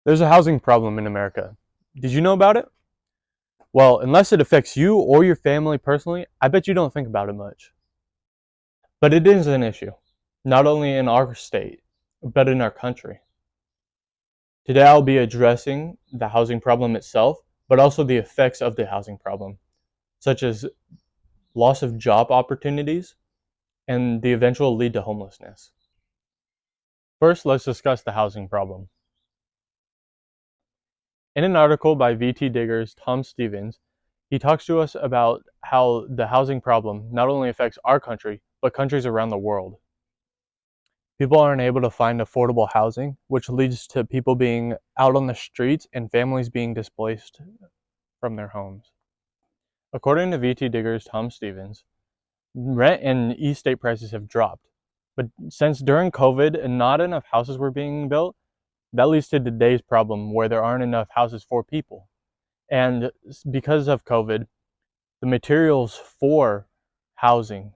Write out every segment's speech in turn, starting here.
There's a housing problem in America. Did you know about it? Well, unless it affects you or your family personally, I bet you don't think about it much. But it is an issue, not only in our state, but in our country. Today I'll be addressing the housing problem itself, but also the effects of the housing problem, such as loss of job opportunities and the eventual lead to homelessness. First, let's discuss the housing problem. In an article by VT Digger's Tom Stevens, he talks to us about how the housing problem not only affects our country, but countries around the world. People aren't able to find affordable housing, which leads to people being out on the streets and families being displaced from their homes. According to VT Digger's Tom Stevens, rent and estate prices have dropped. But since during COVID not enough houses were being built, that leads to today's problem where there aren't enough houses for people. And because of COVID, the materials for housing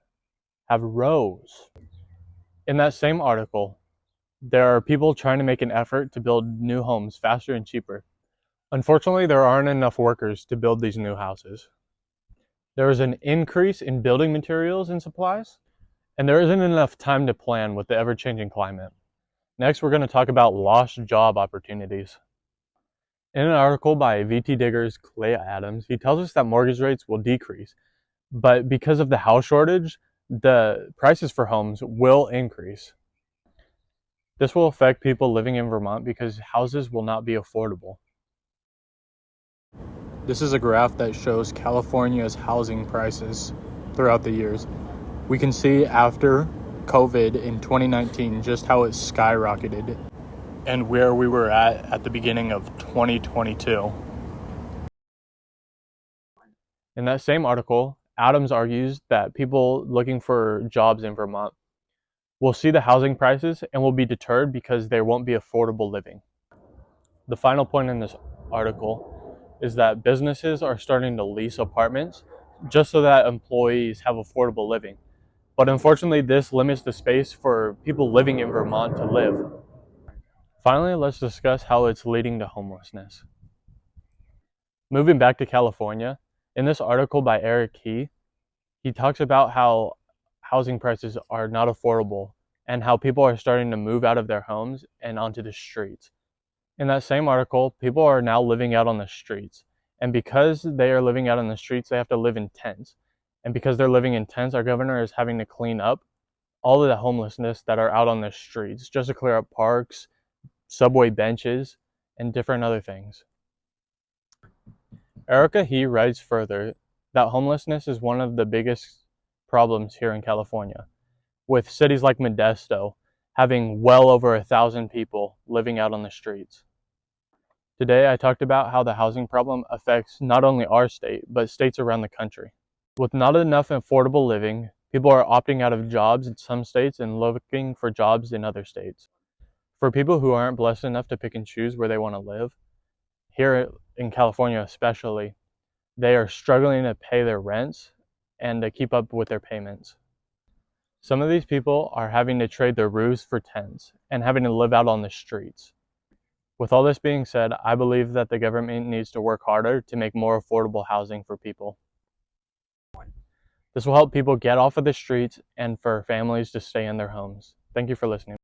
have rose. In that same article, there are people trying to make an effort to build new homes faster and cheaper. Unfortunately, there aren't enough workers to build these new houses. There is an increase in building materials and supplies, and there isn't enough time to plan with the ever-changing climate. Next, we're going to talk about lost job opportunities. In an article by VT Digger's Clay Adams, he tells us that mortgage rates will decrease, but because of the house shortage, the prices for homes will increase. This will affect people living in Vermont because houses will not be affordable. This is a graph that shows California's housing prices throughout the years. We can see after COVID in 2019 just how it skyrocketed and where we were at the beginning of 2022. In that same article, Adams argues that people looking for jobs in Vermont will see the housing prices and will be deterred because there won't be affordable living. The final point in this article is that businesses are starting to lease apartments just so that employees have affordable living. But unfortunately, this limits the space for people living in Vermont to live. Finally, let's discuss how it's leading to homelessness. Moving back to California, in this article by Eric Key, he talks about how housing prices are not affordable and how people are starting to move out of their homes and onto the streets. In that same article, people are now living out on the streets. And because they are living out on the streets, they have to live in tents. And because they're living in tents, our governor is having to clean up all of the homelessness that are out on the streets just to clear up parks, subway benches, and different other things. Erica He writes further that homelessness is one of the biggest problems here in California, with cities like Modesto having well over 1,000 people living out on the streets. Today, I talked about how the housing problem affects not only our state, but states around the country. With not enough affordable living, people are opting out of jobs in some states and looking for jobs in other states. For people who aren't blessed enough to pick and choose where they want to live, here in California especially, they are struggling to pay their rents and to keep up with their payments. Some of these people are having to trade their roofs for tents and having to live out on the streets. With all this being said, I believe that the government needs to work harder to make more affordable housing for people. This will help people get off of the streets and for families to stay in their homes. Thank you for listening.